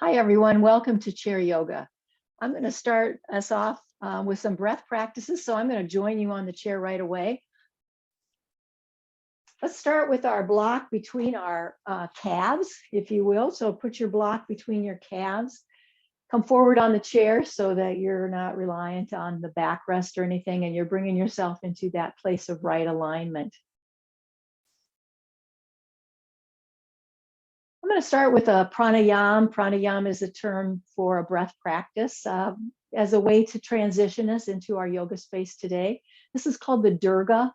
Hi, everyone. Welcome to Chair Yoga. I'm going to start us off with some breath practices. So I'm going to join you on the chair right away. Let's start with our block between our calves, if you will. So put your block between your calves. Come forward on the chair so that you're not reliant on the backrest or anything, and you're bringing yourself into that place of right alignment. I'm going to start with a pranayama. Pranayama is a term for a breath practice as a way to transition us into our yoga space today. This is called the Durga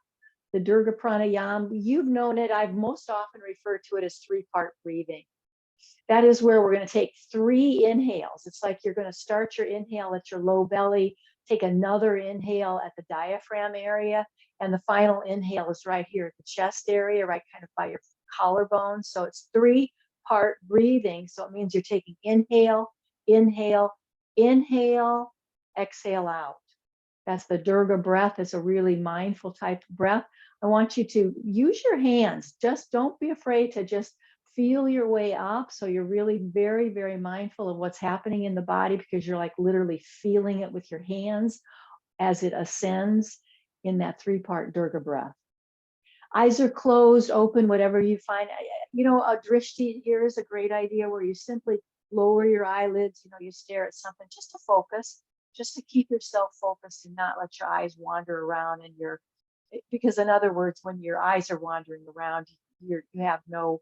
Pranayama. You've known it. I've most often referred to it as three-part breathing. That is where we're going to take 3 inhales. It's like you're going to start your inhale at your low belly, take another inhale at the diaphragm area, and the final inhale is right here at the chest area, right kind of by your collarbone. So it's 3-part breathing. So it means you're taking inhale, inhale, inhale, exhale out. That's the Durga breath. It's a really mindful type of breath. I want you to use your hands. Just don't be afraid to just feel your way up. So you're really very, very mindful of what's happening in the body, because you're like literally feeling it with your hands as it ascends in that 3-part Durga breath. Eyes are closed, open, whatever you find. You know, a drishti here is a great idea, where you simply lower your eyelids, you stare at something just to focus, just to keep yourself focused and not let your eyes wander around. Because in other words, when your eyes are wandering around, you have no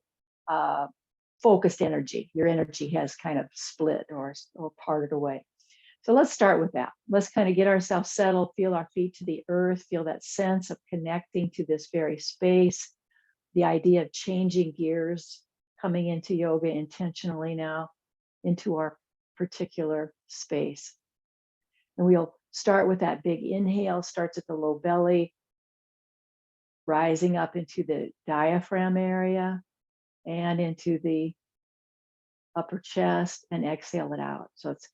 focused energy. Your energy has kind of split or parted away. So let's start with that. Let's kind of get ourselves settled, feel our feet to the earth, feel that sense of connecting to this very space. The idea of changing gears, coming into yoga intentionally now into our particular space. And we'll start with that big inhale, starts at the low belly, rising up into the diaphragm area and into the upper chest, and exhale it out. So it's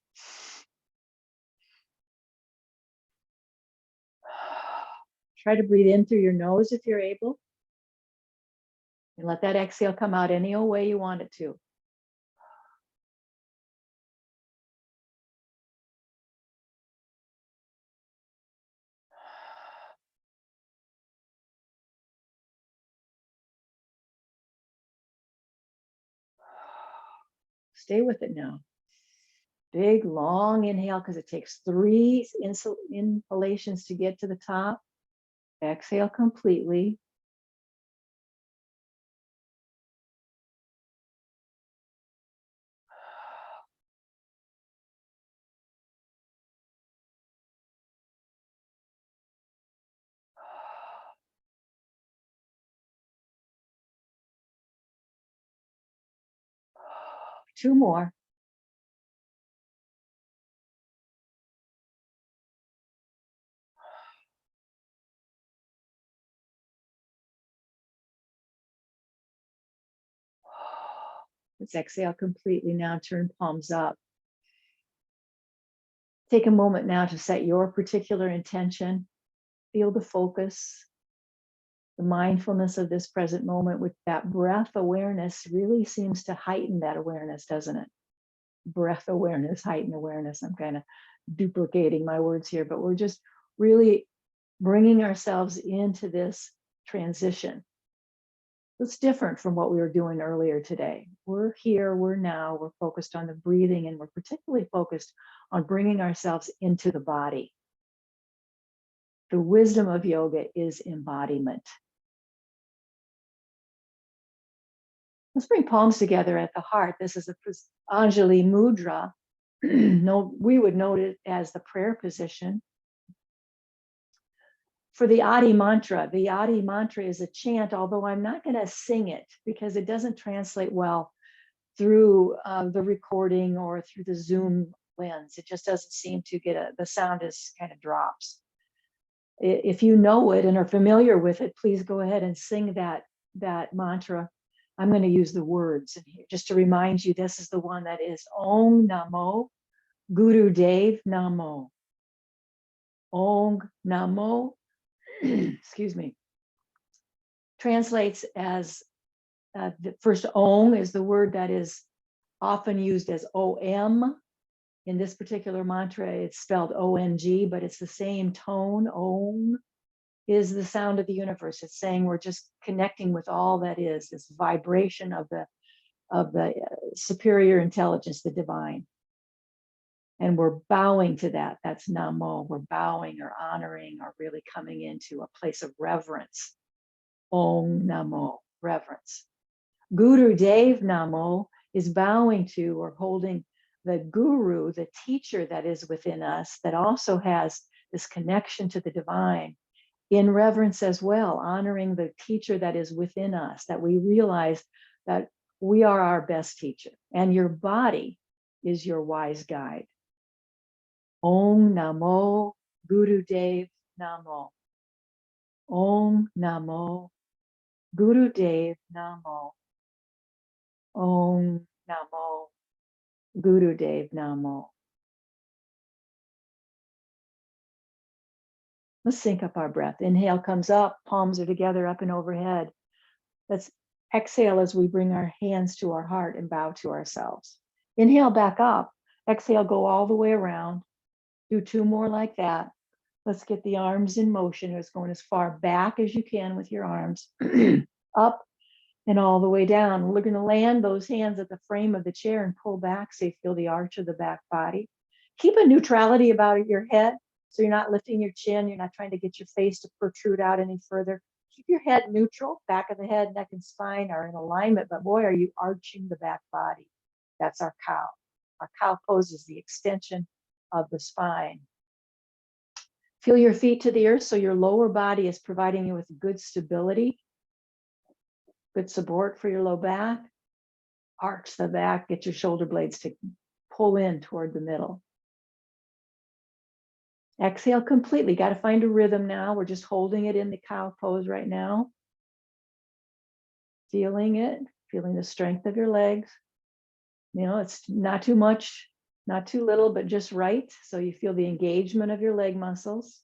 try to breathe in through your nose if you're able, and let that exhale come out any old way you want it to. Stay with it now. Big, long inhale, because it takes 3 inhalations to get to the top. Exhale completely. Two more. Let's exhale completely now. Turn palms up. Take a moment now to set your particular intention. Feel the focus, the mindfulness of this present moment. With that breath awareness really seems to heighten that awareness, doesn't it? Breath awareness, heightened awareness. I'm kind of duplicating my words here, but we're just really bringing ourselves into this transition. It's different from what we were doing earlier today. We're here, we're now, we're focused on the breathing, and we're particularly focused on bringing ourselves into the body. The wisdom of yoga is embodiment. Let's bring palms together at the heart. This is a Anjali Mudra. No, we would note it as the prayer position. For the Adi mantra is a chant, although I'm not going to sing it because it doesn't translate well through the recording or through the Zoom lens. It just doesn't seem to get the sound is kind of drops. If you know it and are familiar with it, please go ahead and sing that mantra. I'm going to use the words in here just to remind you. This is the one that is Om Namo Guru Dev Namo. Om Namo, excuse me, translates as the first Om is the word that is often used as OM. In this particular mantra, it's spelled ONG, but it's the same tone. Om is the sound of the universe. It's saying we're just connecting with all that is, this vibration of the superior intelligence, the divine. And we're bowing to that. That's Namo. We're bowing or honoring or really coming into a place of reverence. Om Namo, reverence. Guru Dev Namo is bowing to or holding the guru, the teacher that is within us, that also has this connection to the divine in reverence as well, honoring the teacher that is within us, that we realize that we are our best teacher and your body is your wise guide. Om Namo Guru Dev Namo. Om Namo Guru Dev Namo. Om Namo Guru Dev Namo. Let's sync up our breath. Inhale comes up, palms are together up and overhead. Let's exhale as we bring our hands to our heart and bow to ourselves. Inhale back up. Exhale, go all the way around. Do 2 more like that. Let's get the arms in motion. It's going as far back as you can with your arms. Up and all the way down. We're going to land those hands at the frame of the chair and pull back so you feel the arch of the back body. Keep a neutrality about your head. So you're not lifting your chin. You're not trying to get your face to protrude out any further. Keep your head neutral. Back of the head, neck, and spine are in alignment. But boy, are you arching the back body. That's our cow. Our cow pose is the extension of the spine. Feel your feet to the earth so your lower body is providing you with good stability, good support for your low back. Arch the back, get your shoulder blades to pull in toward the middle. Exhale completely. Got to find a rhythm now. We're just holding it in the cow pose right now. Feeling it, feeling the strength of your legs. You know, it's not too much, not too little, but just right. So you feel the engagement of your leg muscles.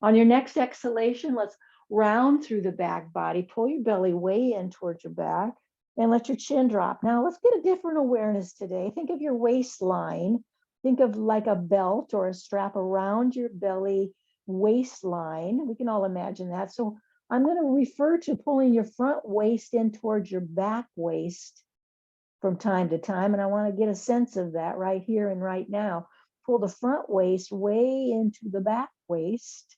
On your next exhalation, let's round through the back body. Pull your belly way in towards your back and let your chin drop. Now let's get a different awareness today. Think of your waistline. Think of like a belt or a strap around your belly waistline. We can all imagine that. So I'm going to refer to pulling your front waist in towards your back waist from time to time. And I want to get a sense of that right here and right now. Pull the front waist way into the back waist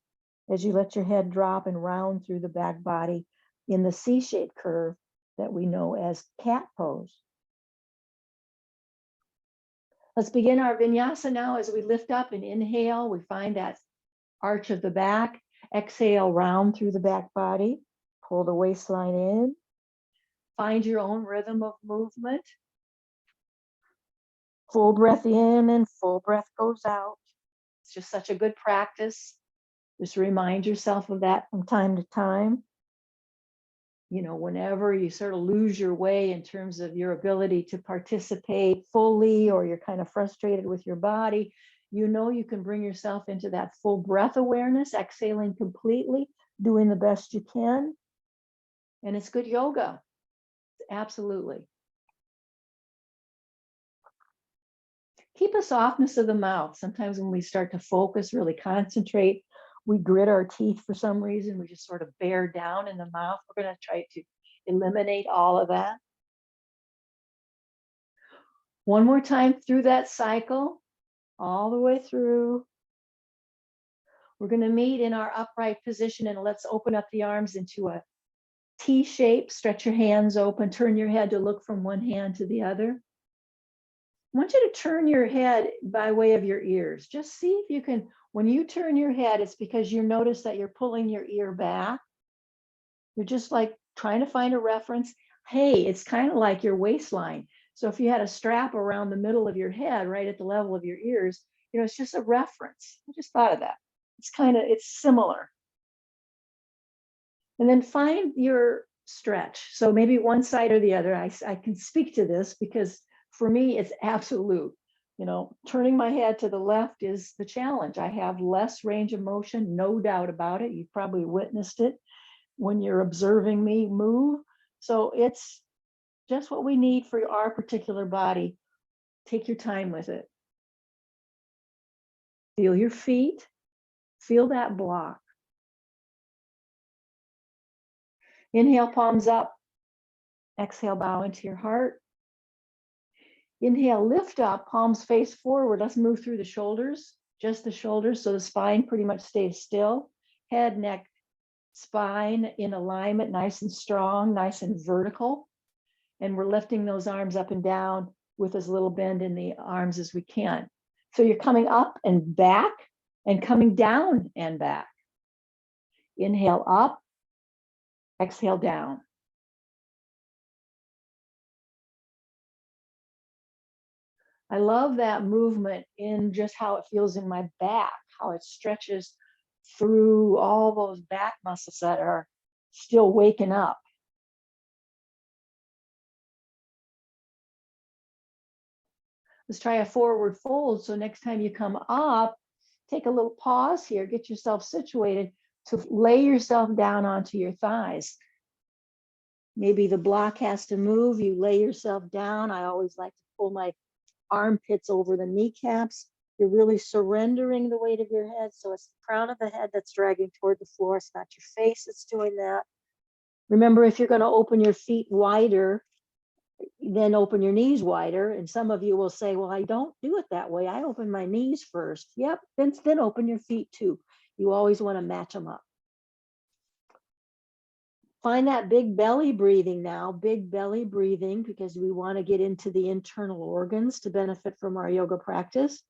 as you let your head drop and round through the back body in the C-shaped curve that we know as cat pose. Let's begin our vinyasa now as we lift up and inhale. We find that arch of the back. Exhale, round through the back body. Pull the waistline in. Find your own rhythm of movement. Full breath in and full breath goes out. It's just such a good practice. Just remind yourself of that from time to time. You know, whenever you sort of lose your way in terms of your ability to participate fully, or you're kind of frustrated with your body, you know, you can bring yourself into that full breath awareness, exhaling completely, doing the best you can. And it's good yoga. Absolutely. Keep a softness of the mouth. Sometimes when we start to focus, really concentrate, we grit our teeth for some reason. We just sort of bear down in the mouth. We're going to try to eliminate all of that. One more time through that cycle, all the way through. We're going to meet in our upright position, and let's open up the arms into a T shape. Stretch your hands open. Turn your head to look from one hand to the other. I want you to turn your head by way of your ears. Just see if you can, when you turn your head, it's because you notice that you're pulling your ear back. You're just like trying to find a reference. Hey, it's kind of like your waistline. So if you had a strap around the middle of your head, right at the level of your ears, you know, it's just a reference. I just thought of that. It's similar. And then find your stretch. So maybe one side or the other. I can speak to this because for me, it's absolute. You know, turning my head to the left is the challenge. I have less range of motion, no doubt about it. You've probably witnessed it when you're observing me move. So it's just what we need for our particular body. Take your time with it. Feel your feet, feel that block. Inhale, palms up. Exhale, bow into your heart. Inhale, lift up, palms face forward. Let's move through the shoulders, just the shoulders, so the spine pretty much stays still. Head, neck, spine in alignment, nice and strong, nice and vertical. And we're lifting those arms up and down with as little bend in the arms as we can. So you're coming up and back and coming down and back. Inhale up, exhale down. I love that movement in just how it feels in my back, how it stretches through all those back muscles that are still waking up. Let's try a forward fold. So next time you come up, take a little pause here, get yourself situated to lay yourself down onto your thighs. Maybe the block has to move, you lay yourself down. I always like to pull my armpits over the kneecaps. You're really surrendering the weight of your head. So it's the crown of the head that's dragging toward the floor. It's not your face that's doing that. Remember, if you're going to open your feet wider, then open your knees wider. And some of you will say, well, I don't do it that way. I open my knees first. Yep, then open your feet too. You always want to match them up. Find that big belly breathing now, big belly breathing, because we want to get into the internal organs to benefit from our yoga practice.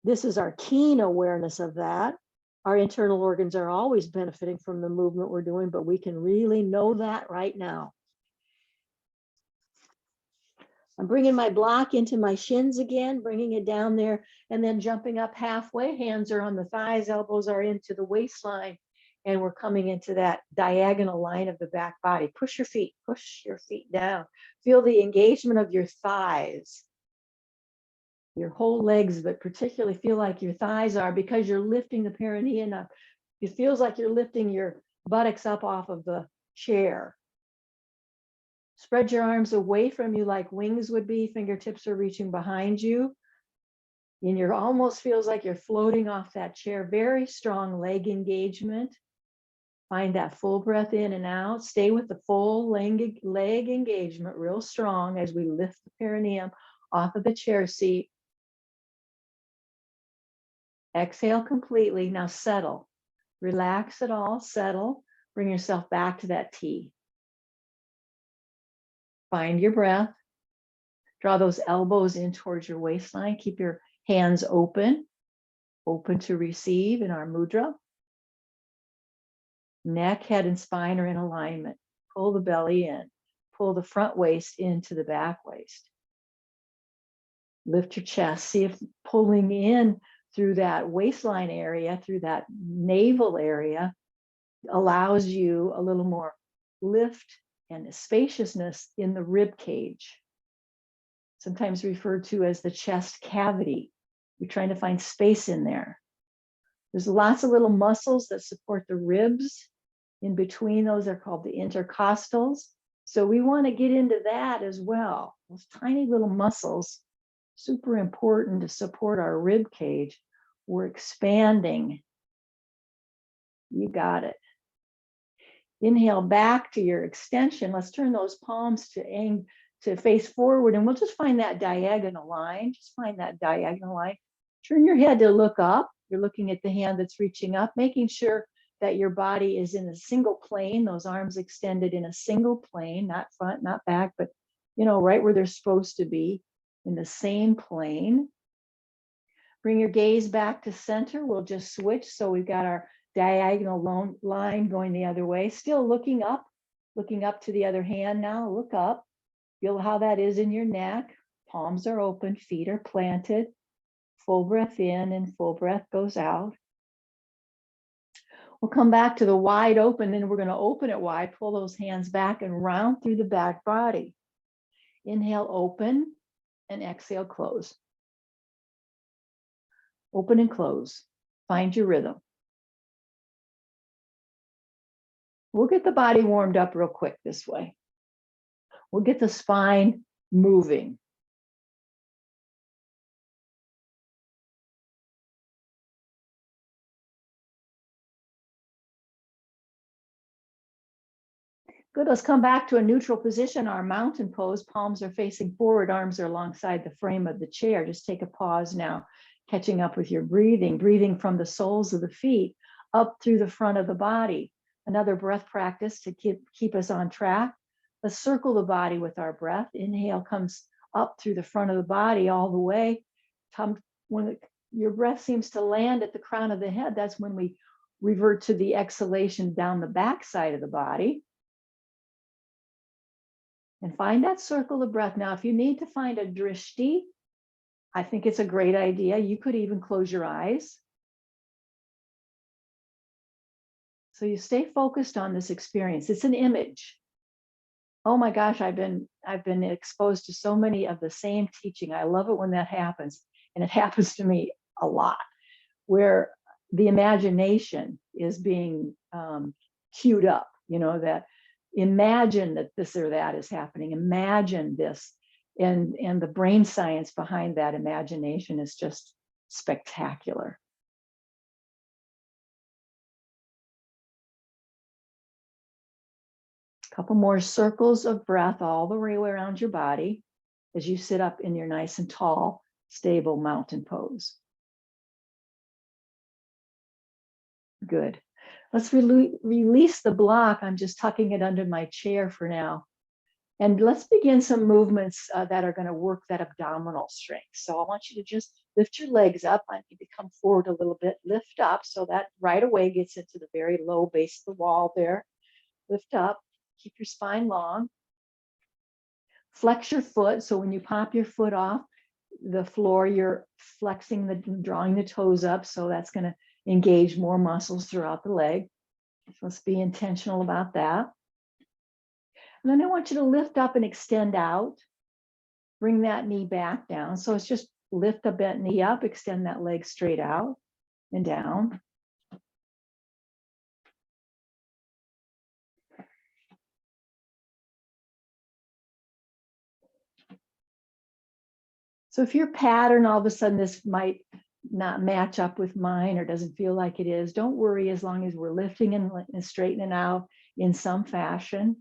This is our keen awareness of that. Our internal organs are always benefiting from the movement we're doing, but we can really know that right now. I'm bringing my block into my shins again, bringing it down there, and then jumping up halfway. Hands are on the thighs, elbows are into the waistline, and we're coming into that diagonal line of the back body. Push your feet down. Feel the engagement of your thighs, your whole legs, but particularly feel like your thighs are, because you're lifting the perineum up. It feels like you're lifting your buttocks up off of the chair. Spread your arms away from you like wings would be. Fingertips are reaching behind you. And you're almost feels like you're floating off that chair. Very strong leg engagement. Find that full breath in and out. Stay with the full leg engagement real strong as we lift the perineum off of the chair seat. Exhale completely. Now settle. Relax it all. Settle. Bring yourself back to that T. Find your breath. Draw those elbows in towards your waistline. Keep your hands open to receive in our mudra. Neck, head, and spine are in alignment. Pull the belly in. Pull the front waist into the back waist. Lift your chest. See if pulling in through that waistline area, through that navel area, allows you a little more lift and spaciousness in the rib cage, sometimes referred to as the chest cavity. You're trying to find space in there. There's lots of little muscles that support the ribs. In between those are called the intercostals. So we want to get into that as well. Those tiny little muscles, super important to support our rib cage. We're expanding. You got it. Inhale back to your extension. Let's turn those palms to face forward, and we'll just find that diagonal line. Just find that diagonal line. Turn your head to look up. You're looking at the hand that's reaching up, making sure that your body is in a single plane, those arms extended in a single plane, not front, not back, but right where they're supposed to be, in the same plane. Bring your gaze back to center. We'll just switch. So we've got our diagonal line going the other way, still looking up to the other hand now. Look up. Feel how that is in your neck. Palms are open, feet are planted. Full breath in and full breath goes out. We'll come back to the wide open, then we're going to open it wide, pull those hands back and round through the back body. Inhale, open, and exhale, close. Open and close. Find your rhythm. We'll get the body warmed up real quick this way. We'll get the spine moving. Good, let's come back to a neutral position, our mountain pose. Palms are facing forward, arms are alongside the frame of the chair. Just take a pause now, catching up with your breathing, breathing from the soles of the feet up through the front of the body. Another breath practice to keep us on track. Let's circle the body with our breath. Inhale comes up through the front of the body all the way. When your breath seems to land at the crown of the head, that's when we revert to the exhalation down the back side of the body. And find that circle of breath. Now, if you need to find a drishti, I think it's a great idea. You could even close your eyes. So you stay focused on this experience. It's an image. Oh my gosh, I've been exposed to so many of the same teaching. I love it when that happens. And it happens to me a lot, where the imagination is being queued up, that imagine that this or that is happening. Imagine this. And the brain science behind that imagination is just spectacular. A couple more circles of breath all the way around your body as you sit up in your nice and tall, stable mountain pose. Good. Let's release the block. I'm just tucking it under my chair for now. And let's begin some movements that are going to work that abdominal strength. So I want you to just lift your legs up. I need to come forward a little bit. Lift up so that right away gets into the very low base of the wall there. Lift up. Keep your spine long. Flex your foot. So when you pop your foot off the floor, you're flexing, drawing the toes up. So that's going to engage more muscles throughout the leg. So let's be intentional about that. And then I want you to lift up and extend out. Bring that knee back down. So it's just lift a bent knee up, extend that leg straight out and down. So if your pattern, all of a sudden this might not match up with mine or doesn't feel like it is, don't worry, as long as we're lifting and straightening out in some fashion.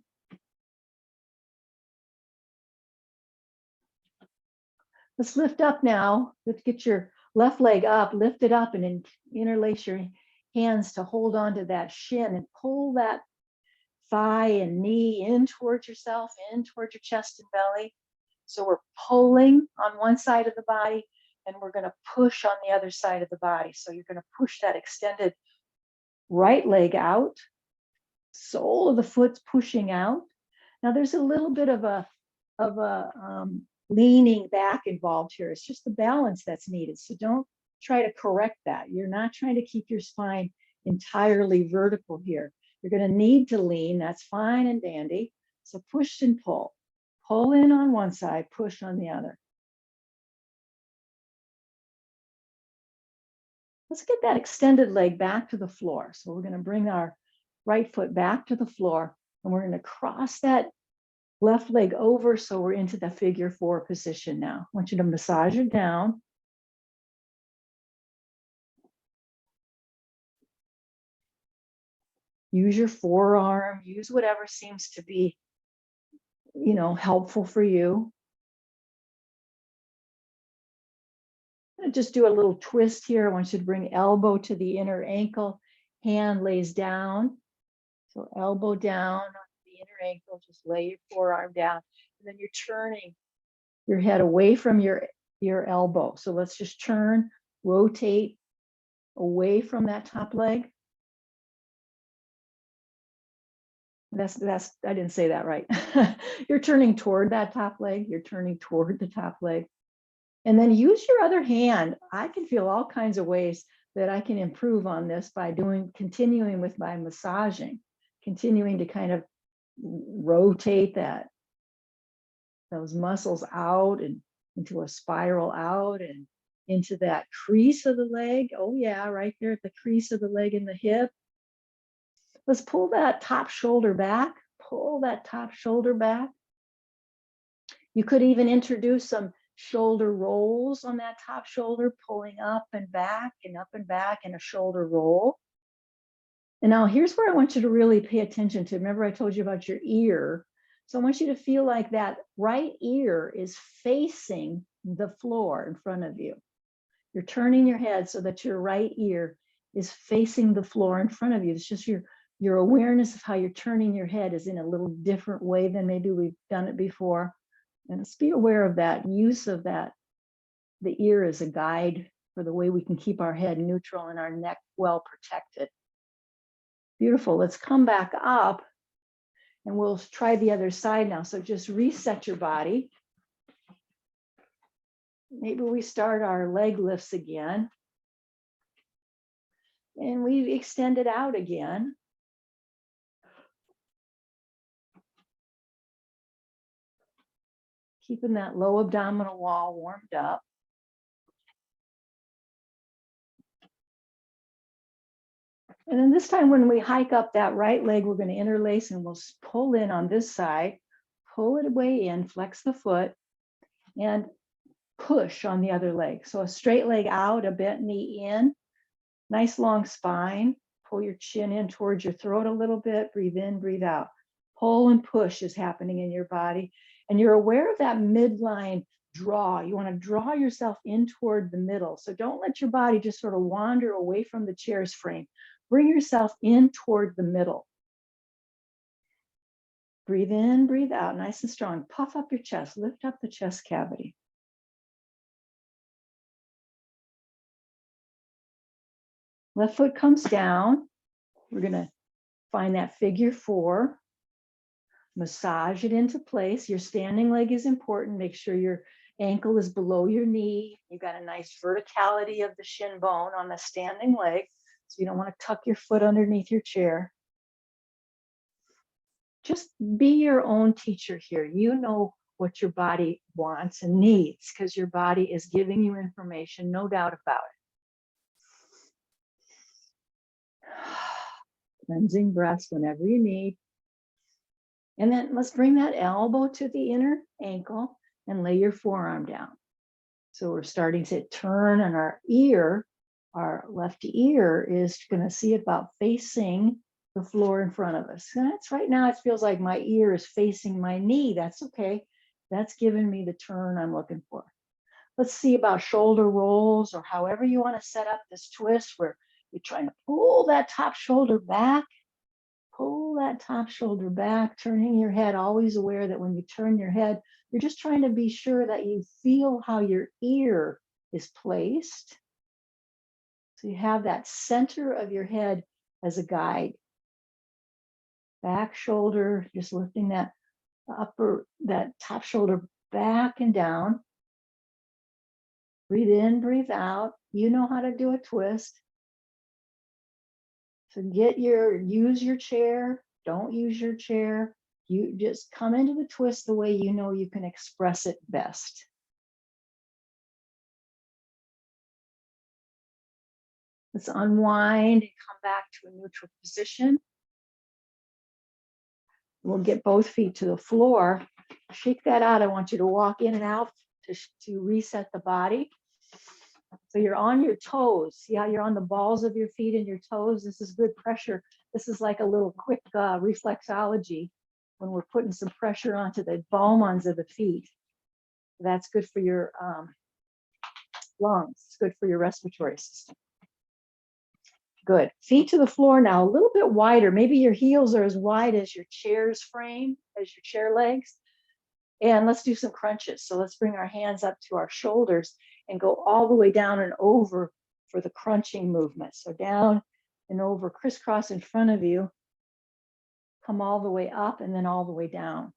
Let's lift up now. Let's get your left leg up, lift it up, and then interlace your hands to hold on to that shin and pull that thigh and knee in towards yourself, in towards your chest and belly. So we're pulling on one side of the body and we're going to push on the other side of the body. So you're going to push that extended right leg out. Sole of the foot's pushing out. Now there's a little bit of a leaning back involved here. It's just the balance that's needed. So don't try to correct that. You're not trying to keep your spine entirely vertical here. You're going to need to lean. That's fine and dandy. So push and pull. Pull in on one side, push on the other. Let's get that extended leg back to the floor. So we're going to bring our right foot back to the floor and we're going to cross that left leg over. So we're into the figure 4 position now. I want you to massage it down. Use your forearm, use whatever seems to be, helpful for you. Just do a little twist here. I want you to bring elbow to the inner ankle, hand lays down. So elbow down on the inner ankle, just lay your forearm down. And then you're turning your head away from your elbow. So let's just turn, rotate away from that top leg. That's I didn't say that right. You're turning toward that top leg. You're turning toward the top leg. And then use your other hand. I can feel all kinds of ways that I can improve on this by continuing with my massaging, continuing to kind of rotate those muscles out and into a spiral out and into that crease of the leg. Oh yeah, right there at the crease of the leg and the hip. Let's pull that top shoulder back. Pull that top shoulder back. You could even introduce some shoulder rolls on that top shoulder, pulling up and back and up and back in a shoulder roll. And now here's where I want you to really pay attention to. Remember I told you about your ear. So I want you to feel like that right ear is facing the floor in front of you. You're turning your head so that your right ear is facing the floor in front of you. It's just your awareness of how you're turning your head is in a little different way than maybe we've done it before. And let's be aware of that use of that. The ear is a guide for the way we can keep our head neutral and our neck well protected. Beautiful. Let's come back up and we'll try the other side now. So just reset your body. Maybe we start our leg lifts again. And we extend it out again. Keeping that low abdominal wall warmed up. And then this time when we hike up that right leg, we're going to interlace and we'll pull in on this side, pull it way in, flex the foot, and push on the other leg. So a straight leg out, a bent knee in, nice long spine, pull your chin in towards your throat a little bit, breathe in, breathe out. Pull and push is happening in your body. And you're aware of that midline draw. You want to draw yourself in toward the middle. So don't let your body just sort of wander away from the chair's frame. Bring yourself in toward the middle. Breathe in, breathe out, nice and strong. Puff up your chest, lift up the chest cavity. Left foot comes down. We're going to find that figure 4. Massage it into place. Your standing leg is important. Make sure your ankle is below your knee. You've got a nice verticality of the shin bone on the standing leg. So you don't want to tuck your foot underneath your chair. Just be your own teacher here. You know what your body wants and needs because your body is giving you information, no doubt about it. Cleansing breaths whenever you need. And then let's bring that elbow to the inner ankle and lay your forearm down. So we're starting to turn, and our ear, our left ear is going to see about facing the floor in front of us. And that's right now, it feels like my ear is facing my knee. That's okay. That's giving me the turn I'm looking for. Let's see about shoulder rolls or however you want to set up this twist where you're trying to pull that top shoulder back. Pull that top shoulder back, turning your head, always aware that when you turn your head, you're just trying to be sure that you feel how your ear is placed. So you have that center of your head as a guide. Back shoulder, just lifting that top shoulder back and down. Breathe in, breathe out. You know how to do a twist. So use your chair, don't use your chair. You just come into the twist the way you know you can express it best. Let's unwind and come back to a neutral position. We'll get both feet to the floor. Shake that out. I want you to walk in and out to reset the body. So you're on your toes. See how you're on the balls of your feet and your toes? This is good pressure. This is like a little quick reflexology when we're putting some pressure onto the bones of the feet. That's good for your lungs. It's good for your respiratory system. Good. Feet to the floor now, a little bit wider. Maybe your heels are as wide as your chair's frame, as your chair legs. And let's do some crunches. So let's bring our hands up to our shoulders and go all the way down and over for the crunching movement. So down and over, crisscross in front of you. Come all the way up and then all the way down.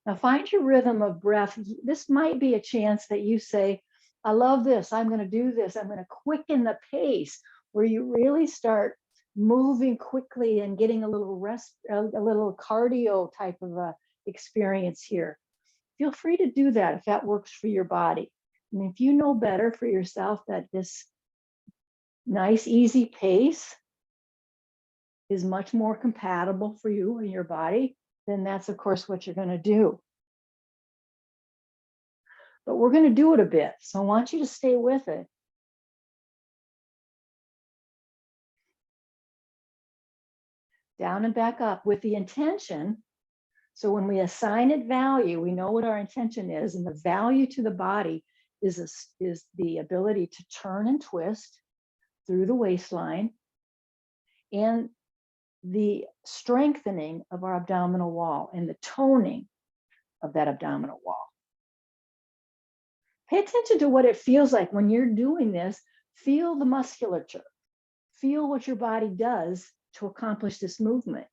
Now find your rhythm of breath. This might be a chance that you say, I love this. I'm going to do this. I'm going to quicken the pace, where you really start moving quickly and getting a little cardio type of a experience here. Feel free to do that if that works for your body. And if you know better for yourself that this nice, easy pace is much more compatible for you and your body, then that's, of course, what you're going to do. but we're going to do it a bit. So I want you to stay with it. Down and back up with the intention. So when we assign it value, we know what our intention is, and the value to the body is the ability to turn and twist through the waistline and the strengthening of our abdominal wall and the toning of that abdominal wall. Pay attention to what it feels like when you're doing this. Feel the musculature. Feel what your body does to accomplish this movement.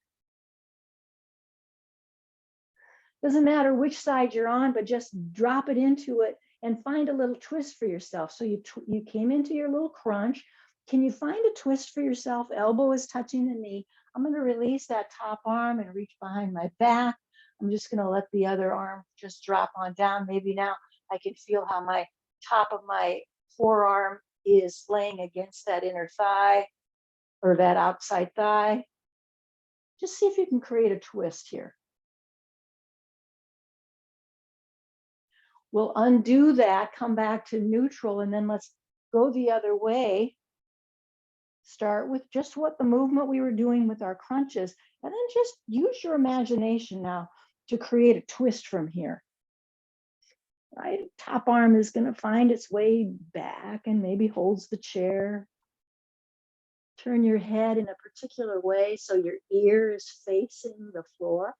Doesn't matter which side you're on, but just drop it into it and find a little twist for yourself. So you came into your little crunch. Can you find a twist for yourself? Elbow is touching the knee. I'm going to release that top arm and reach behind my back. I'm just going to let the other arm just drop on down. Maybe now I can feel how my top of my forearm is laying against that inner thigh or that outside thigh. Just see if you can create a twist here. We'll undo that, come back to neutral, and then let's go the other way. Start with just what the movement we were doing with our crunches, and then just use your imagination now to create a twist from here. Right? Top arm is going to find its way back and maybe holds the chair. Turn your head in a particular way so your ear is facing the floor.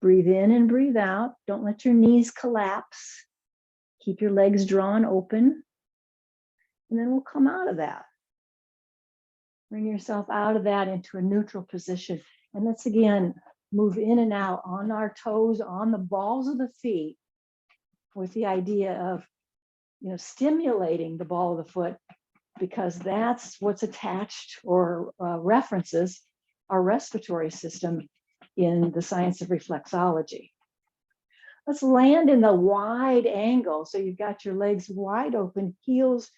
Breathe in and breathe out. Don't let your knees collapse. Keep your legs drawn open. And then we'll come out of that. Bring yourself out of that into a neutral position. And let's again move in and out on our toes, on the balls of the feet, with the idea of, stimulating the ball of the foot, because that's what's attached or references our respiratory system in the science of reflexology. Let's land in the wide angle. So you've got your legs wide open, heels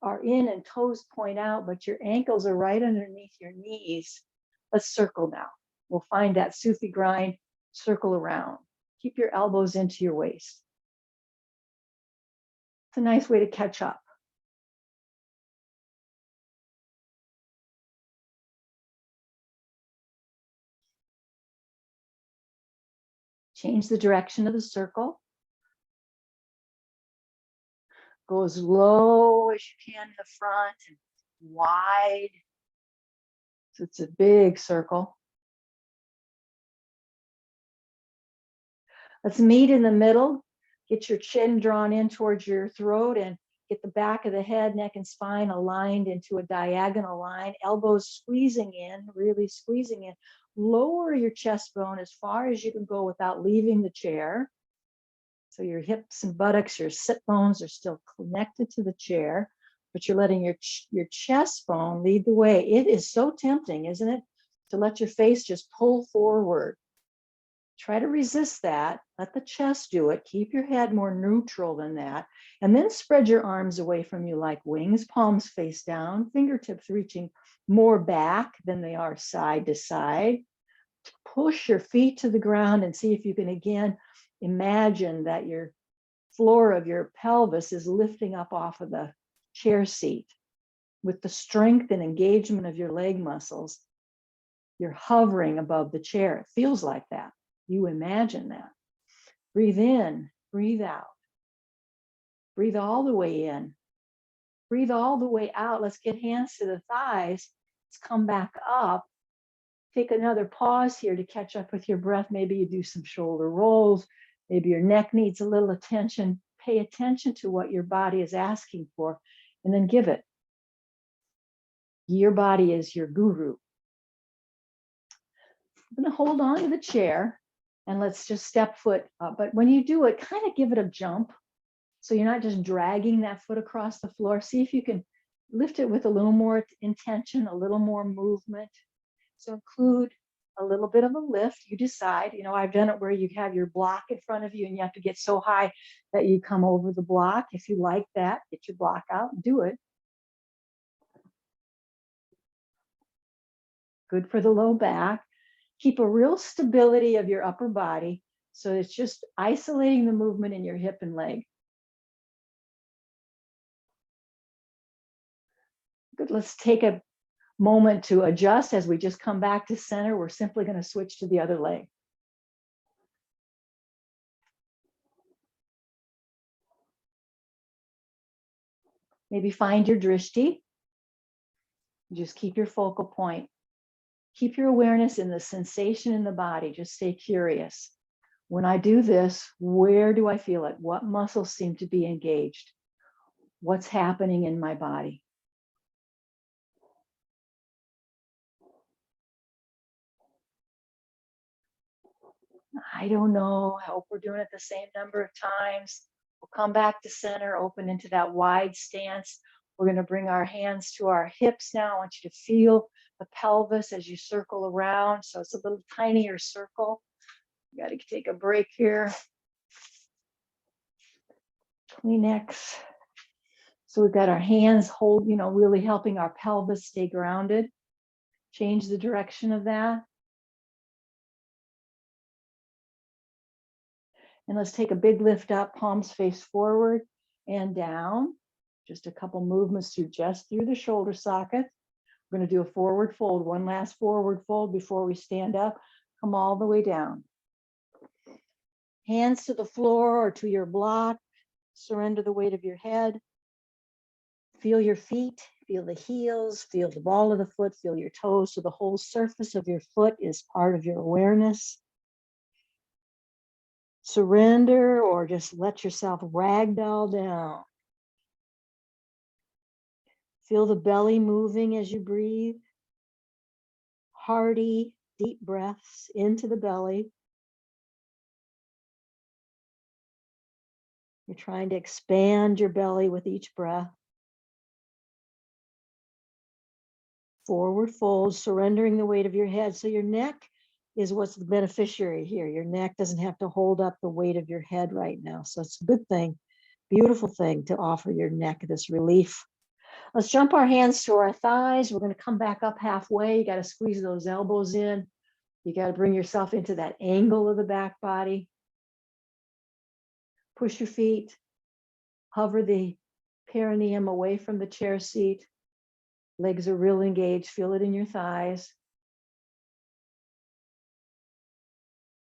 are in and toes point out, but your ankles are right underneath your knees. Let's circle now. We'll find that Sufi grind, circle around. Keep your elbows into your waist. It's a nice way to catch up. Change the direction of the circle. Go as low as you can in the front and wide. So it's a big circle. Let's meet in the middle. Get your chin drawn in towards your throat and get the back of the head, neck, and spine aligned into a diagonal line. Elbows squeezing in, really squeezing in. Lower your chest bone as far as you can go without leaving the chair. So your hips and buttocks, your sit bones are still connected to the chair, but you're letting your chest bone lead the way. It is so tempting, isn't it, to let your face just pull forward. Try to resist that. Let the chest do it. Keep your head more neutral than that. And then spread your arms away from you like wings, palms face down, fingertips reaching more back than they are side to side. Push your feet to the ground and see if you can again imagine that your floor of your pelvis is lifting up off of the chair seat. With the strength and engagement of your leg muscles, you're hovering above the chair. It feels like that. You imagine that. Breathe in, breathe out. Breathe all the way in. Breathe all the way out. Let's get hands to the thighs. Let's come back up. Take another pause here to catch up with your breath. Maybe you do some shoulder rolls. Maybe your neck needs a little attention. Pay attention to what your body is asking for and then give it. Your body is your guru. I'm going to hold on to the chair and let's just step foot up. But when you do it, kind of give it a jump. So you're not just dragging that foot across the floor. See if you can lift it with a little more intention, a little more movement. So include a little bit of a lift. You decide, I've done it where you have your block in front of you and you have to get so high that you come over the block. If you like that, get your block out and do it. Good for the low back. Keep a real stability of your upper body. So it's just isolating the movement in your hip and leg. Good. Let's take a moment to adjust. As we just come back to center, we're simply going to switch to the other leg. Maybe find your drishti. Just keep your focal point. Keep your awareness in the sensation in the body. Just stay curious. When I do this, where do I feel it? What muscles seem to be engaged? What's happening in my body? I don't know. I hope we're doing it the same number of times. We'll come back to center, open into that wide stance. We're going to bring our hands to our hips now. I want you to feel the pelvis as you circle around. So it's a little tinier circle. You got to take a break here. Kleenex. So we've got our hands hold, really helping our pelvis stay grounded. Change the direction of that. And let's take a big lift up, palms face forward and down. Just a couple movements through the shoulder socket. We're going to do a forward fold, one last forward fold before we stand up. Come all the way down. Hands to the floor or to your block. Surrender the weight of your head. Feel your feet, feel the heels, feel the ball of the foot, feel your toes. So the whole surface of your foot is part of your awareness. Surrender or just let yourself ragdoll down. Feel the belly moving as you breathe. Hearty, deep breaths into the belly. You're trying to expand your belly with each breath. Forward fold, surrendering the weight of your head. So your neck is what's the beneficiary here. Your neck doesn't have to hold up the weight of your head right now. So it's a good thing, beautiful thing to offer your neck this relief. Let's jump our hands to our thighs. We're going to come back up halfway. You got to squeeze those elbows in. You got to bring yourself into that angle of the back body. Push your feet. Hover the perineum away from the chair seat. Legs are real engaged. Feel it in your thighs.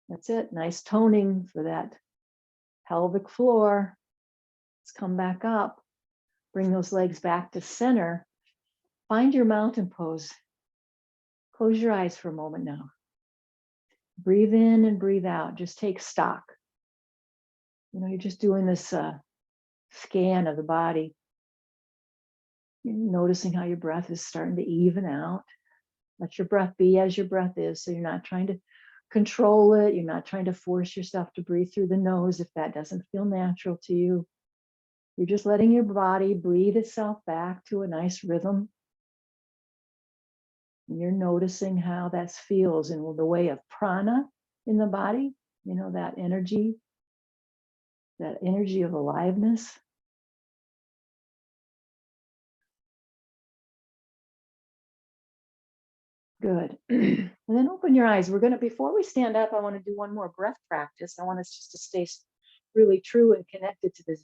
That's it. Nice toning for that pelvic floor. Let's come back up. Bring those legs back to center. Find your mountain pose. Close your eyes for a moment now. Breathe in and breathe out. Just take stock. You're just doing this scan of the body. You're noticing how your breath is starting to even out. Let your breath be as your breath is. So you're not trying to control it. You're not trying to force yourself to breathe through the nose if that doesn't feel natural to you. You're just letting your body breathe itself back to a nice rhythm. And you're noticing how that feels in the way of prana in the body, that energy of aliveness. Good. And then open your eyes. Before we stand up, I want to do one more breath practice. I want us just to stay really true and connected to this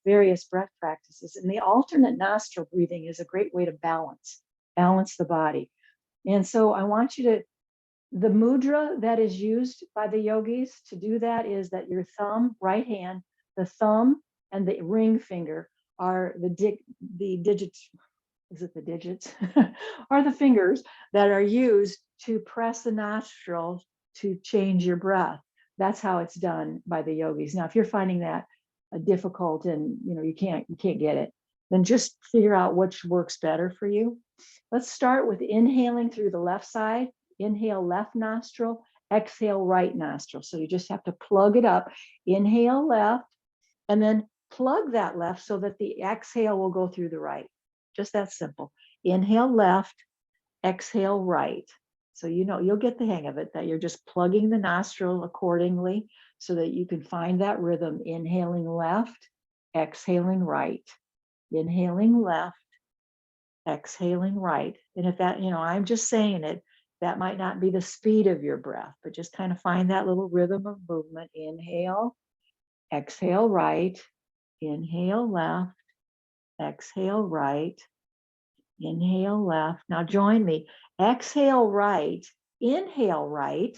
various breath practices. And the alternate nostril breathing is a great way to balance the body. And so I want the mudra that is used by the yogis to do that is that your thumb, right hand, the thumb and the ring finger are the digits. Is it the digits? Are the fingers that are used to press the nostrils to change your breath. That's how it's done by the yogis. Now, if you're finding that difficult and you can't get it, then just figure out which works better for you. Let's start with inhaling through the left side. Inhale left nostril, exhale right nostril. So you just have to plug it up. Inhale left, and then plug that left so that the exhale will go through the right. Just that simple. Inhale left, exhale right. So you'll get the hang of it, that you're just plugging the nostril accordingly so that you can find that rhythm. Inhaling left, exhaling right. Inhaling left, exhaling right. And if that, I'm just saying it, That might not be the speed of your breath, but just kind of find that little rhythm of movement. Inhale, exhale right, inhale left, exhale right, inhale left. Now join me. Exhale right, inhale right,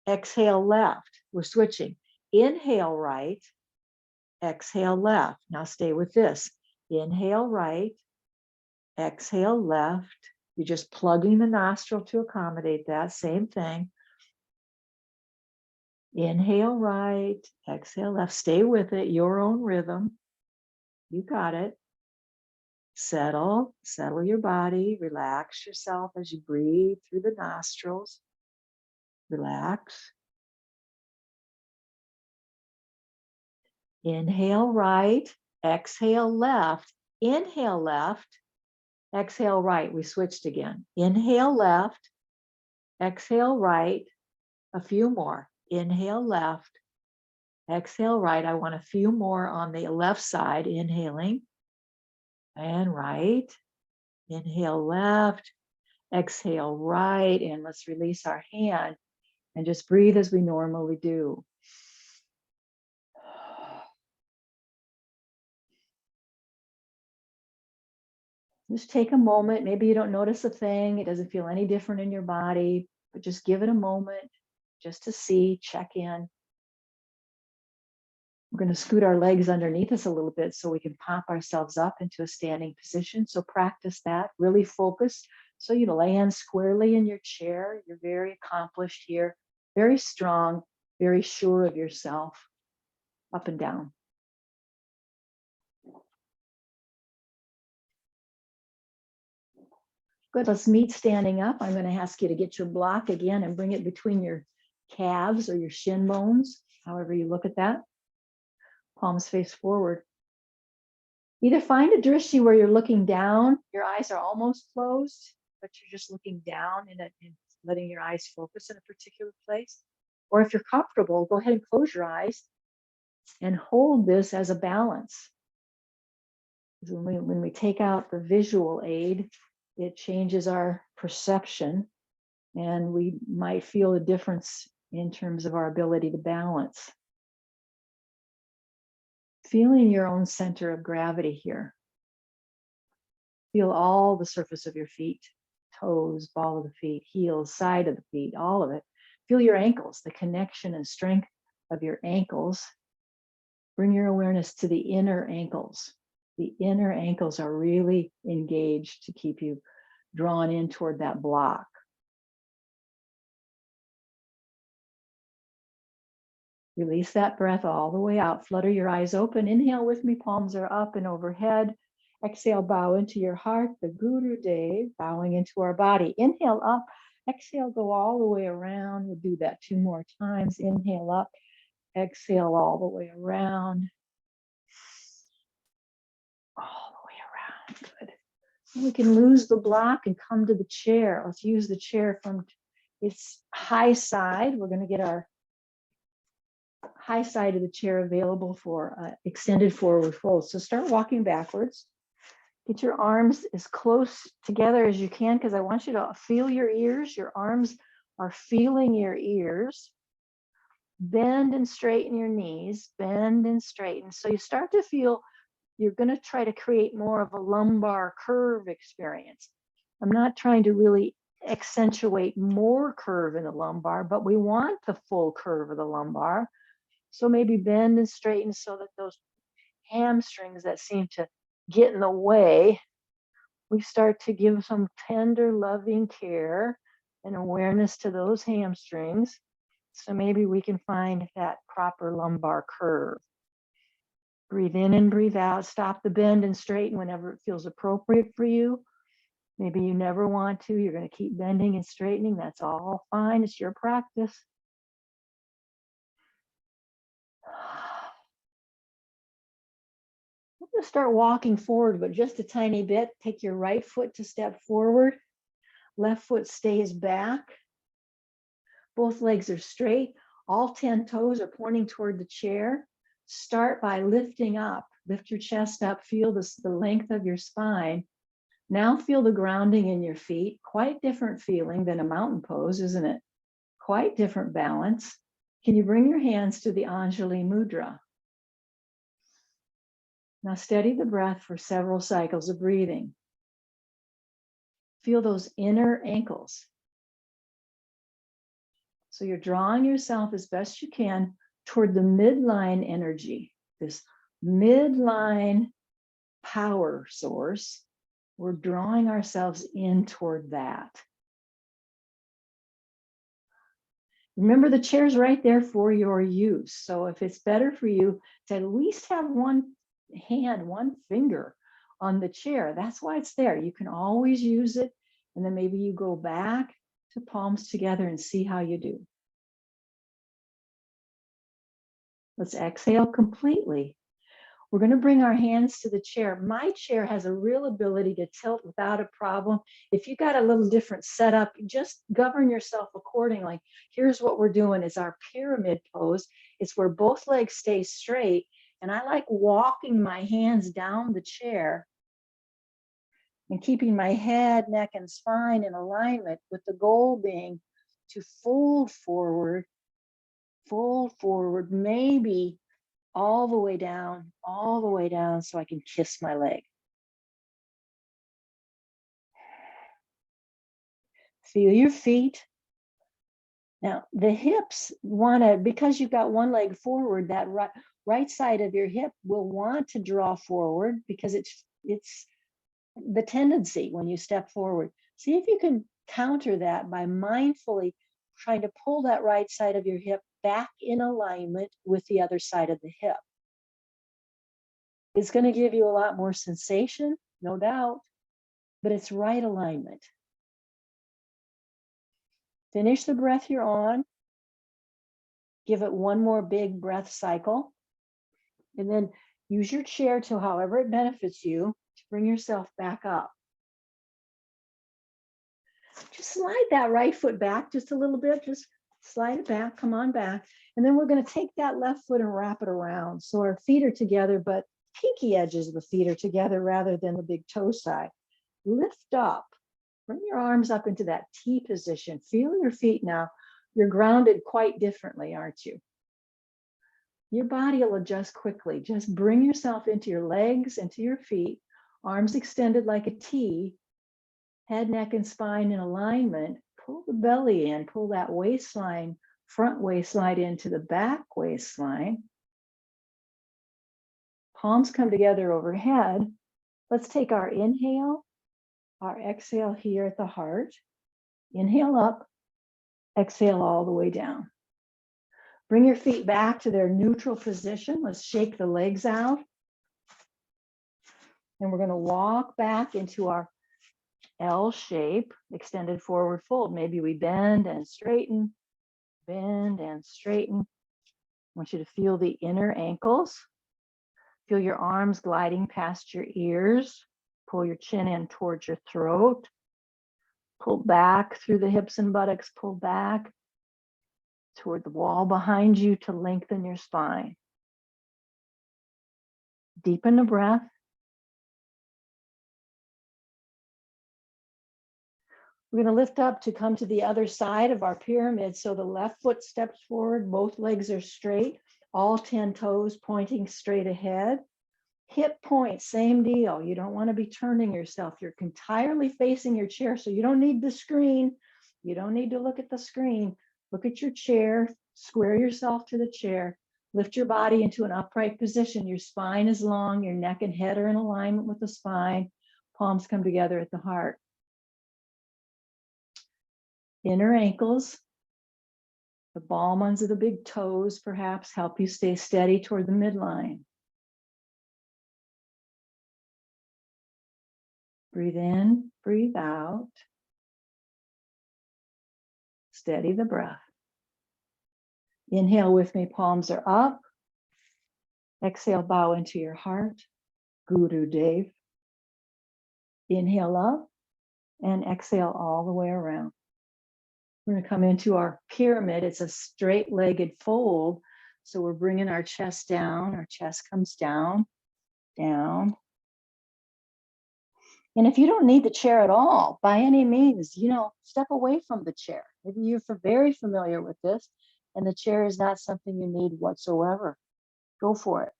exhale left. We're switching. Inhale right, exhale left. Now stay with this. Inhale right, exhale left. You're just plugging the nostril to accommodate that. Same thing. Inhale right, exhale left. Stay with it, your own rhythm. You got it. Settle your body. Relax yourself as you breathe through the nostrils. Relax. Inhale right, exhale left. Inhale left, exhale right. We switched again. Inhale left, exhale right. A few more. Inhale left, exhale right. I want a few more on the left side. Inhaling and right. Inhale left, exhale right. And let's release our hand and just breathe as we normally do. Just take a moment. Maybe you don't notice a thing. It doesn't feel any different in your body, but just give it a moment just to see, check in. We're going to scoot our legs underneath us a little bit so we can pop ourselves up into a standing position. So practice that, really focus. So you land squarely in your chair. You're very accomplished here, very strong, very sure of yourself. Up and down. Good, let's meet standing up. I'm going to ask you to get your block again and bring it between your calves or your shin bones, however you look at that. Palms face forward. Either find a drishti where you're looking down, your eyes are almost closed, but you're just looking down and letting your eyes focus in a particular place. Or if you're comfortable, go ahead and close your eyes and hold this as a balance. When we take out the visual aid, it changes our perception and we might feel a difference in terms of our ability to balance. Feeling your own center of gravity here. Feel all the surface of your feet, toes, ball of the feet, heels, side of the feet, all of it. Feel your ankles, the connection and strength of your ankles. Bring your awareness to the inner ankles. The inner ankles are really engaged to keep you drawn in toward that block. Release that breath all the way out. Flutter your eyes open. Inhale with me. Palms are up and overhead. Exhale, bow into your heart. The Guru Dev, bowing into our body. Inhale up. Exhale, go all the way around. We'll do that 2 more times. Inhale up. Exhale all the way around. All the way around. Good. And we can lose the block and come to the chair. Let's use the chair from its high side. We're going to get our high side of the chair available for extended forward fold. So start walking backwards. Get your arms as close together as you can because I want you to feel your ears. Your arms are feeling your ears. Bend and straighten your knees. Bend and straighten. So you start to feel you're going to try to create more of a lumbar curve experience. I'm not trying to really accentuate more curve in the lumbar, but we want the full curve of the lumbar. So maybe bend and straighten so that those hamstrings that seem to get in the way, we start to give some tender, loving care and awareness to those hamstrings. So maybe we can find that proper lumbar curve. Breathe in and breathe out. Stop the bend and straighten whenever it feels appropriate for you. Maybe you never want to. You're going to keep bending and straightening. That's all fine. It's your practice. We're going to start walking forward, but just a tiny bit. Take your right foot to step forward. Left foot stays back. Both legs are straight. All 10 toes are pointing toward the chair. Start by lifting up. Lift your chest up. Feel the length of your spine. Now feel the grounding in your feet. Quite different feeling than a mountain pose, isn't it? Quite different balance. Can you bring your hands to the Anjali Mudra? Now steady the breath for several cycles of breathing. Feel those inner ankles. So you're drawing yourself as best you can toward the midline energy, this midline power source. We're drawing ourselves in toward that. Remember, the chair's right there for your use. So if it's better for you to at least have one hand, one finger on the chair, that's why it's there. You can always use it. And then maybe you go back to palms together and see how you do. Let's exhale completely. We're going to bring our hands to the chair. My chair has a real ability to tilt without a problem. If you got a little different setup, just govern yourself accordingly. Here's what we're doing is our pyramid pose. It's where both legs stay straight. And I like walking my hands down the chair and keeping my head, neck, and spine in alignment, with the goal being to fold forward, maybe all the way down so I can kiss my leg. Feel your feet. Now, the hips because you've got one leg forward, that right side of your hip will want to draw forward because it's the tendency when you step forward. See if you can counter that by mindfully trying to pull that right side of your hip back in alignment with the other side of the hip. It's going to give you a lot more sensation, no doubt, but it's right alignment. Finish the breath you're on. Give it one more big breath cycle. And then use your chair to however it benefits you to bring yourself back up. Just slide that right foot back just a little bit. Just slide it back. Come on back. And then we're going to take that left foot and wrap it around. So our feet are together, but pinky edges of the feet are together rather than the big toe side. Lift up. Bring your arms up into that T position. Feel your feet now. You're grounded quite differently, aren't you? Your body will adjust quickly. Just bring yourself into your legs, into your feet, arms extended like a T, head, neck, and spine in alignment. Pull the belly in, pull that waistline, front waistline into the back waistline. Palms come together overhead. Let's take our inhale, our exhale here at the heart. Inhale up, exhale all the way down. Bring your feet back to their neutral position. Let's shake the legs out. And we're going to walk back into our L shape, extended forward fold. Maybe we bend and straighten, bend and straighten. I want you to feel the inner ankles. Feel your arms gliding past your ears. Pull your chin in towards your throat. Pull back through the hips and buttocks. Pull back toward the wall behind you to lengthen your spine. Deepen the breath. We're going to lift up to come to the other side of our pyramid. So the left foot steps forward, both legs are straight, all 10 toes pointing straight ahead. Hip point, same deal. You don't want to be turning yourself. You're entirely facing your chair, so you don't need the screen. You don't need to look at the screen. Look at your chair, square yourself to the chair, lift your body into an upright position. Your spine is long, your neck and head are in alignment with the spine. Palms come together at the heart. Inner ankles, the ball ones of the big toes perhaps help you stay steady toward the midline. Breathe in, breathe out. Steady the breath. Inhale with me, palms are up. Exhale, bow into your heart. Guru Dev. Inhale up and exhale all the way around. We're going to come into our pyramid. It's a straight-legged fold. So we're bringing our chest down. Our chest comes down, down. And if you don't need the chair at all, by any means, step away from the chair. Maybe you're very familiar with this, and the chair is not something you need whatsoever. Go for it.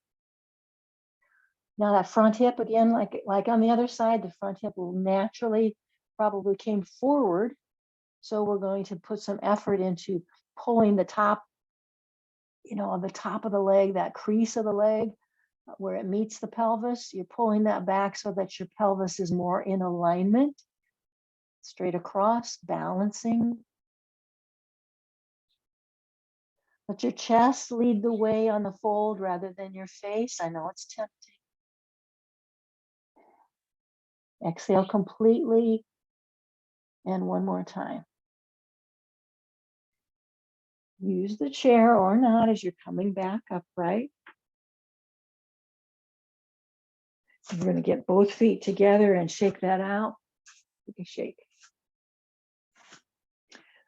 Now that front hip again, like on the other side, the front hip will naturally probably came forward. So we're going to put some effort into pulling the top, of the top of the leg, that crease of the leg where it meets the pelvis. You're pulling that back so that your pelvis is more in alignment, straight across, balancing. Let your chest lead the way on the fold rather than your face. I know it's tempting. Exhale completely. And one more time. Use the chair or not as you're coming back upright. You're going to get both feet together and shake that out. Take a shake.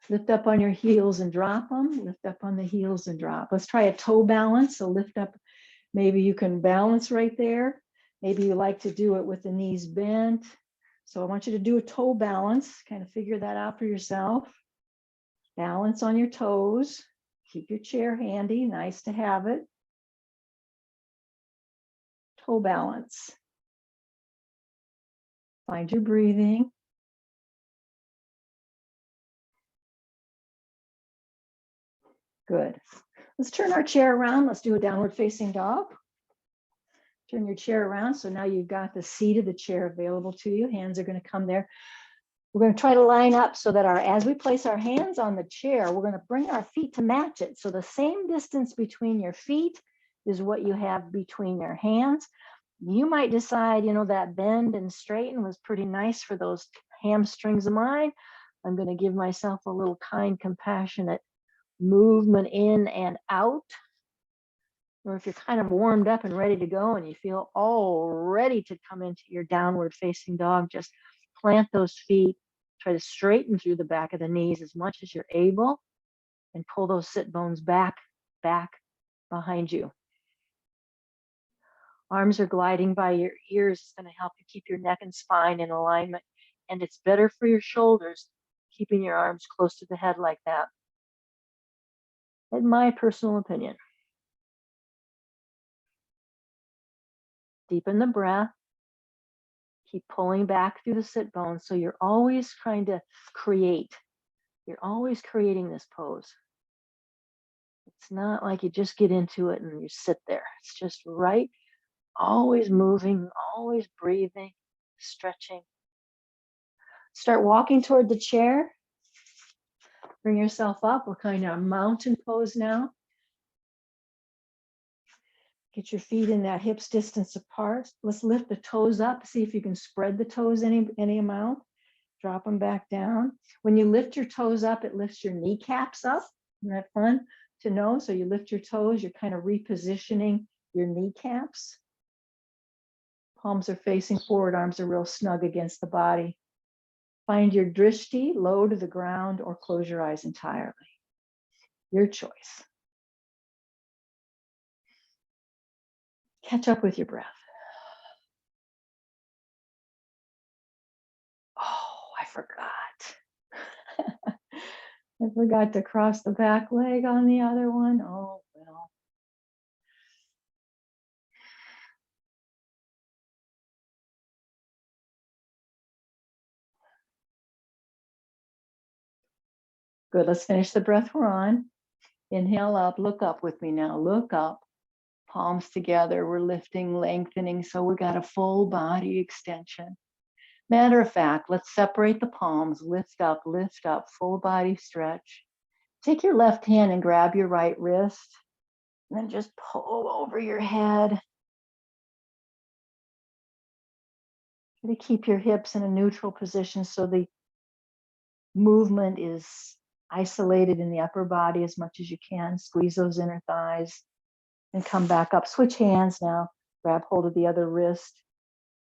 Lift up on your heels and drop them. Lift up on the heels and drop. Let's try a toe balance. So lift up. Maybe you can balance right there. Maybe you like to do it with the knees bent. So I want you to do a toe balance. Kind of figure that out for yourself. Balance on your toes. Keep your chair handy. Nice to have it. Toe balance. Find your breathing. Good. Let's turn our chair around. Let's do a downward facing dog. Turn your chair around. So now you've got the seat of the chair available to you. Hands are going to come there. We're going to try to line up so that as we place our hands on the chair, we're going to bring our feet to match it. So the same distance between your feet is what you have between your hands. You might decide, that bend and straighten was pretty nice for those hamstrings of mine. I'm going to give myself a little kind, compassionate movement in and out. Or if you're kind of warmed up and ready to go and you feel all ready to come into your downward facing dog, just plant those feet, try to straighten through the back of the knees as much as you're able, and pull those sit bones back behind you. Arms are gliding by your ears. It's going to help you keep your neck and spine in alignment. And it's better for your shoulders, keeping your arms close to the head like that. In my personal opinion. Deepen the breath. Keep pulling back through the sit bones. So you're always trying to create. You're always creating this pose. It's not like you just get into it and you sit there. It's just right. Always moving, always breathing, stretching. Start walking toward the chair. Bring yourself up. We're kind of a mountain pose now. Get your feet in that hips distance apart. Let's lift the toes up. See if you can spread the toes any amount. Drop them back down. When you lift your toes up, it lifts your kneecaps up. Isn't that fun to know? So you lift your toes, you're kind of repositioning your kneecaps. Palms are facing forward, arms are real snug against the body. Find your drishti, low to the ground, or close your eyes entirely. Your choice. Catch up with your breath. Oh, I forgot. I forgot to cross the back leg on the other one. Oh, well. Good, let's finish the breath we're on. Inhale up, look up with me now. Look up, palms together. We're lifting, lengthening. So we got a full body extension. Matter of fact, let's separate the palms, lift up, full body stretch. Take your left hand and grab your right wrist, and then just pull over your head. Try to keep your hips in a neutral position so the movement is isolated in the upper body as much as you can. Squeeze those inner thighs and come back up. Switch hands now. Grab hold of the other wrist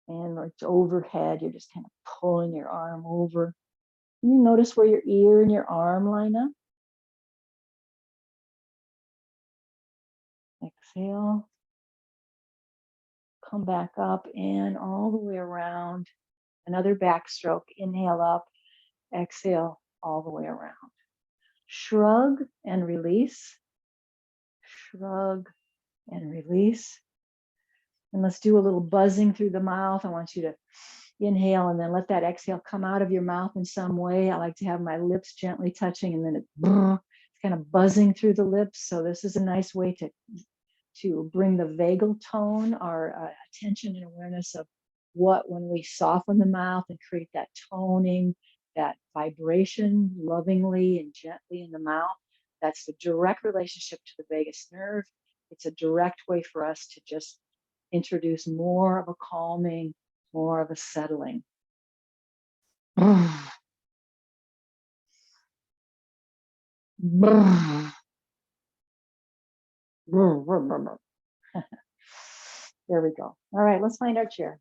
and it's overhead. You're just kind of pulling your arm over. You notice where your ear and your arm line up. Exhale. Come back up and all the way around. Another backstroke. Inhale up, exhale all the way around. Shrug and release. Shrug and release. And let's do a little buzzing through the mouth. I want you to inhale and then let that exhale come out of your mouth in some way. I like to have my lips gently touching and then it's kind of buzzing through the lips. So this is a nice way to bring the vagal tone, our attention and awareness of what, when we soften the mouth and create that toning, that vibration lovingly and gently in the mouth, that's the direct relationship to the vagus nerve. It's a direct way for us to just introduce more of a calming, more of a settling. There we go. All right, let's find our chair.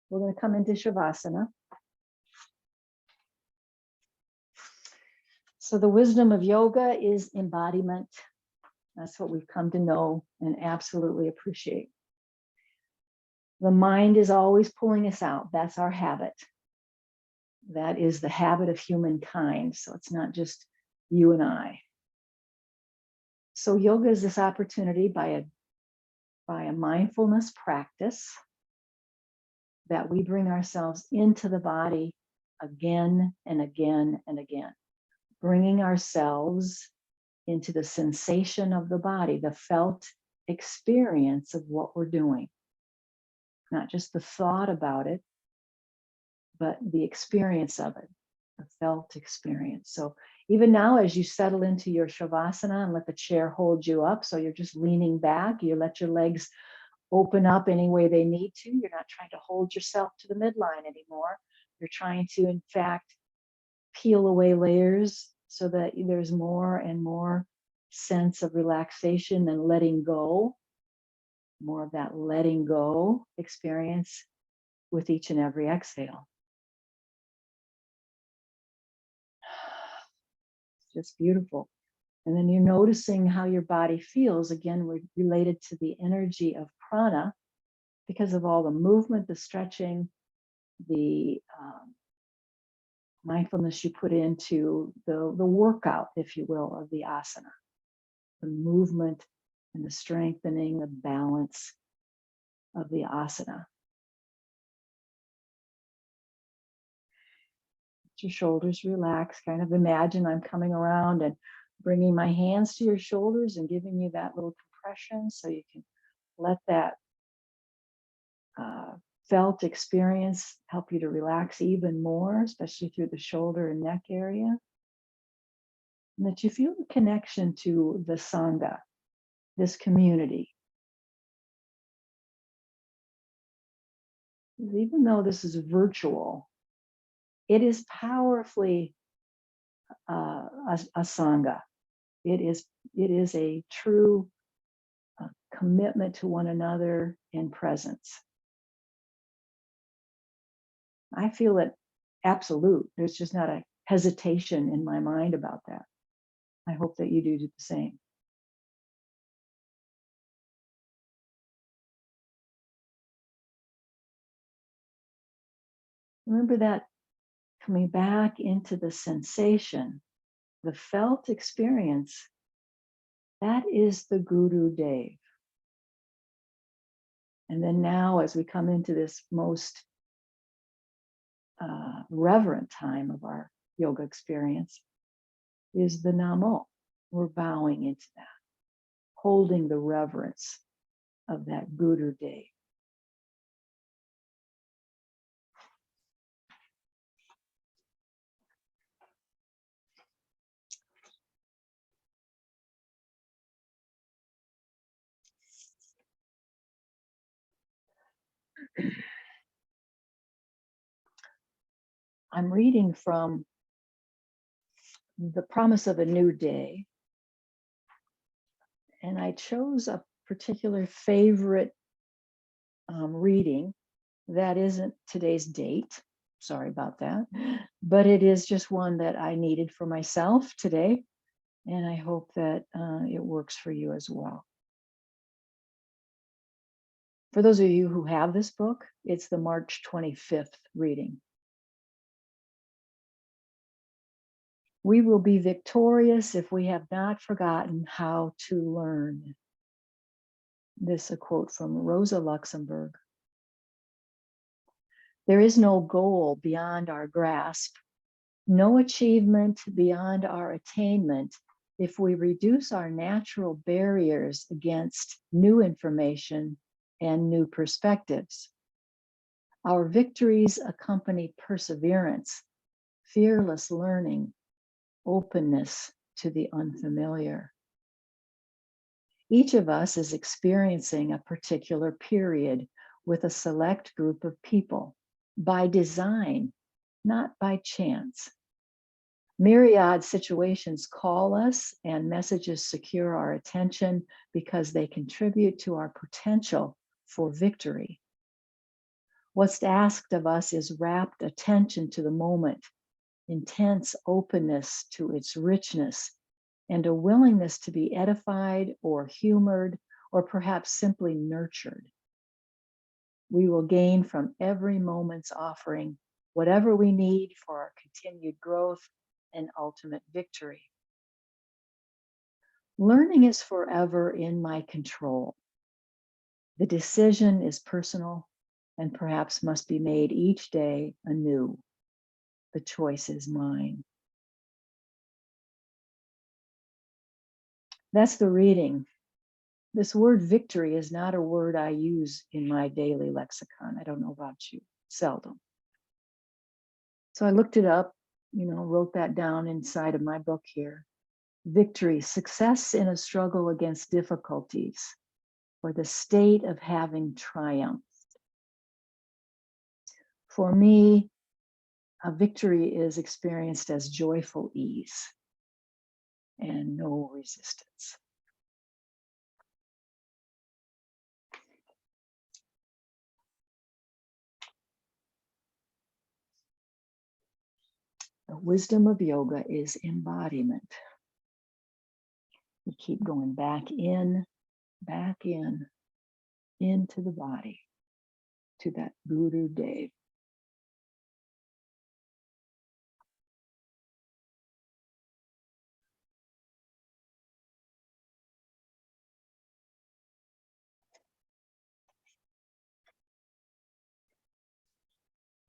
We're going to come into Shavasana. So the wisdom of yoga is embodiment. That's what we've come to know and absolutely appreciate. The mind is always pulling us out. That's our habit. That is the habit of humankind. So it's not just you and I. So yoga is this opportunity by a mindfulness practice that we bring ourselves into the body again and again and again, bringing ourselves into the sensation of the body, the felt experience of what we're doing. Not just the thought about it, but the experience of it, the felt experience. So even now, as you settle into your Shavasana and let the chair hold you up, so you're just leaning back, you let your legs open up any way they need to. You're not trying to hold yourself to the midline anymore. You're trying to, in fact, peel away layers so that there's more and more sense of relaxation and letting go, more of that letting go experience with each and every exhale. It's just beautiful. And then you're noticing how your body feels. Again, we're related to the energy of prana because of all the movement, the stretching, the mindfulness you put into the workout, if you will, of the asana, the movement and the strengthening, the balance of the asana. Let your shoulders relax. Kind of imagine I'm coming around and bringing my hands to your shoulders and giving you that little compression so you can let that felt experience help you to relax even more, especially through the shoulder and neck area. And that you feel a connection to the Sangha, this community. Even though this is virtual, it is powerfully a Sangha. It is a true commitment to one another in presence. I feel it absolute. There's just not a hesitation in my mind about that. I hope that you do the same. Remember that coming back into the sensation, the felt experience, that is the Guru Dev. And then now, as we come into this most reverent time of our yoga experience, is the Namo. We're bowing into that, holding the reverence of that Guru Dev. I'm reading from The Promise of a New Day, and I chose a particular favorite reading that isn't today's date. Sorry about that, but it is just one that I needed for myself today, and I hope that it works for you as well. For those of you who have this book, it's the March 25th reading. We will be victorious if we have not forgotten how to learn. This is a quote from Rosa Luxemburg. There is no goal beyond our grasp, no achievement beyond our attainment if we reduce our natural barriers against new information and new perspectives. Our victories accompany perseverance, fearless learning, openness to the unfamiliar. Each of us is experiencing a particular period with a select group of people by design, not by chance. Myriad situations call us and messages secure our attention because they contribute to our potential for victory. What's asked of us is rapt attention to the moment, intense openness to its richness, and a willingness to be edified or humored or perhaps simply nurtured. We will gain from every moment's offering whatever we need for our continued growth and ultimate victory. Learning is forever in my control. The decision is personal and perhaps must be made each day anew. The choice is mine. That's the reading. This word victory is not a word I use in my daily lexicon. I don't know about you, seldom. So I looked it up, wrote that down inside of my book here. Victory, success in a struggle against difficulties, or the state of having triumphed. For me, a victory is experienced as joyful ease and no resistance. The wisdom of yoga is embodiment. We keep going back in, into the body, to that Guru Dev.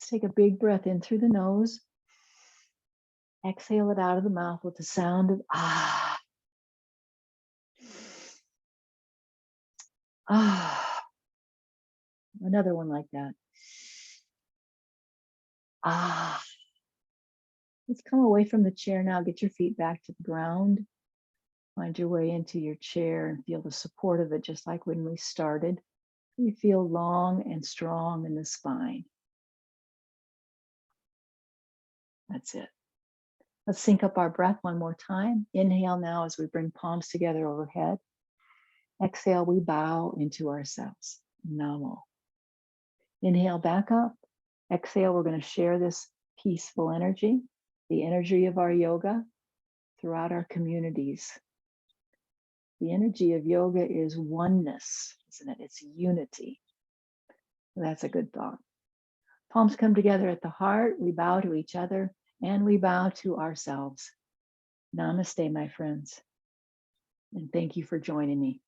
Let's take a big breath in through the nose. Exhale it out of the mouth with the sound of ah. Ah. Another one like that. Ah. Let's come away from the chair now. Get your feet back to the ground. Find your way into your chair and feel the support of it, just like when we started. You feel long and strong in the spine. That's it. Let's sync up our breath one more time. Inhale now as we bring palms together overhead. Exhale, we bow into ourselves. Namo. Inhale back up. Exhale, we're going to share this peaceful energy, the energy of our yoga throughout our communities. The energy of yoga is oneness, isn't it? It's unity. That's a good thought. Palms come together at the heart. We bow to each other and we bow to ourselves. Namaste, my friends. And thank you for joining me.